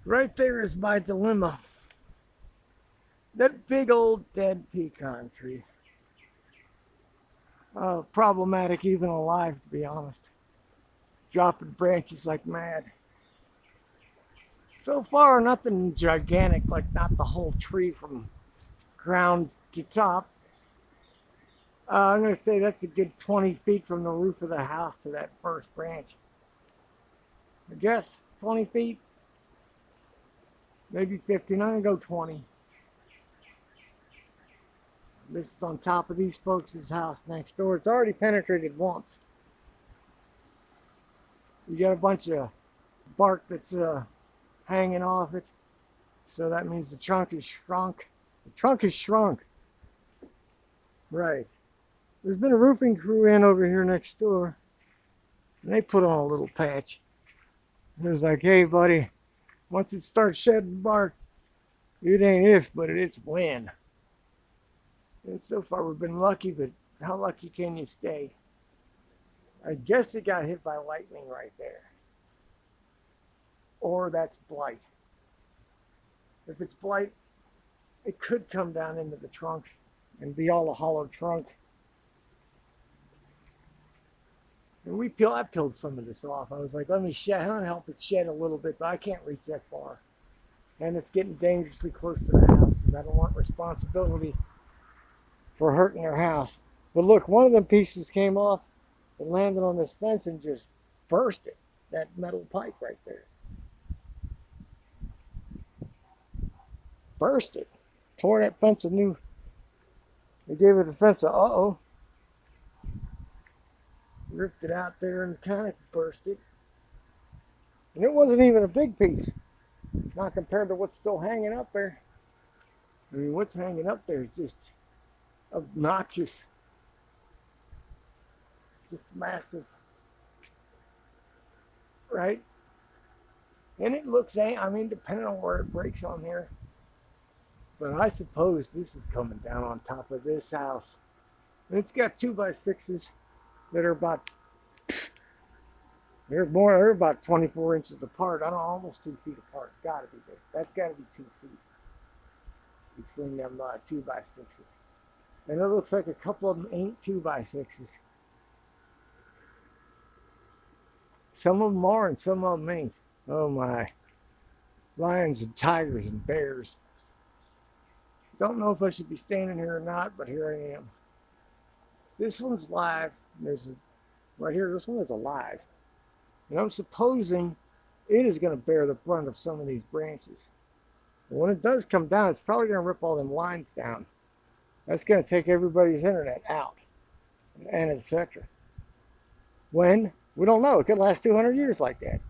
Right there is my dilemma. That big old dead pecan tree. Problematic even alive, to be honest. Dropping branches like mad. So far, nothing gigantic, like not the whole tree from ground to top. I'm going to say that's a good 20 feet from the roof of the house to that first branch. I guess 20 feet, maybe 15. I'm going to go 20. This is on top of these folks' house next door. It's already penetrated once. You got a bunch of bark that's hanging off it. So that means the trunk is shrunk. The trunk is shrunk. Right. There's been a roofing crew in over here next door. And they put on a little patch. It was like, hey, buddy, once it starts shedding bark, it ain't if, but it's when. And so far we've been lucky, but how lucky can you stay? I guess it got hit by lightning right there. Or that's blight. If it's blight, it could come down into the trunk and be all a hollow trunk. And I peeled some of this off. I was like, let me help it shed a little bit, but I can't reach that far. And it's getting dangerously close to the house, and I don't want responsibility for hurting their house. But look, one of them pieces came off and landed on this fence and just burst it, that metal pipe right there. Burst it. Tore that fence a new. They gave it a fence a uh-oh. Ripped it out there and kind of burst it. And it wasn't even a big piece. Not compared to what's still hanging up there. I mean, what's hanging up there is just obnoxious. Just massive. Right? And it looks, I mean, depending on where it breaks on there. But I suppose this is coming down on top of this house. And it's got 2x6s that are about, they're about 24 inches apart. I don't know, almost 2 feet apart. Gotta be there. That's gotta be 2 feet between them 2x6s. And it looks like a couple of them ain't 2x6s. Some of them are and some of them ain't. Oh my. Lions and tigers and bears. Don't know if I should be standing here or not, but here I am. This one's live. Right here, this one is alive. And I'm supposing it is going to bear the brunt of some of these branches. And when it does come down, it's probably going to rip all them lines down. That's going to take everybody's internet out, and etc. When? We don't know. It could last 200 years like that.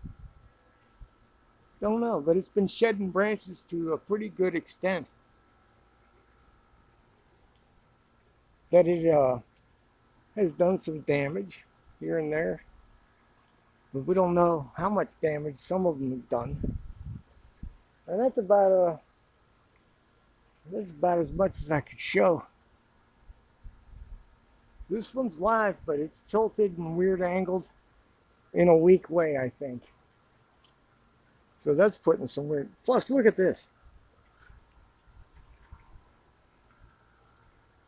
Don't know, but it's been shedding branches to a pretty good extent. That it has done some damage here and there, but we don't know how much damage some of them have done. And that's about this is about as much as I could show. This one's live, but it's tilted and weird angled in a weak way, I think. So that's putting some weird. Plus, look at this.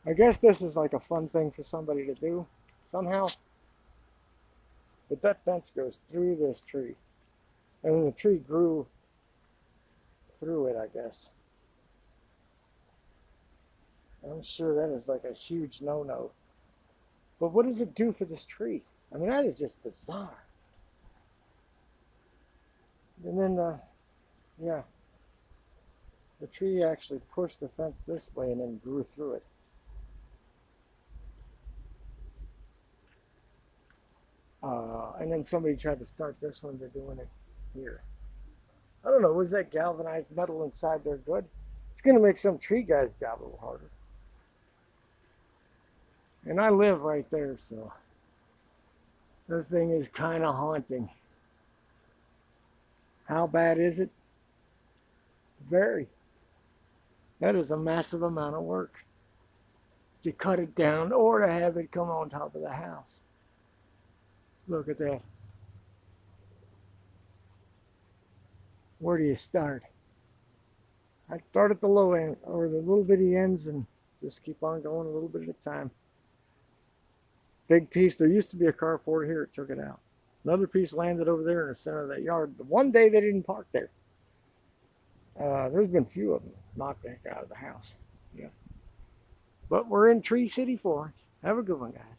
I guess this is like a fun thing for somebody to do somehow. But that fence goes through this tree. And the tree grew through it, I guess. I'm sure that is like a huge no-no. But what does it do for this tree? I mean, that is just bizarre. And then, yeah, the tree actually pushed the fence this way and then grew through it. And then somebody tried to start this one. They're doing it here. I don't know. Was that galvanized metal inside there good? It's going to make some tree guy's job a little harder. And I live right there, so the thing is kind of haunting. How bad is it? Very. That is a massive amount of work to cut it down or to have it come on top of the house. Look at that. Where do you start? I start at the low end or the little bitty ends and just keep on going a little bit at a time. Big piece. There used to be a carport here. It took it out. Another piece landed over there in the center of that yard. The one day they didn't park there. There's been a few of them knocked back out of the house. Yeah. But we're in Tree City Forest. Have a good one, guys.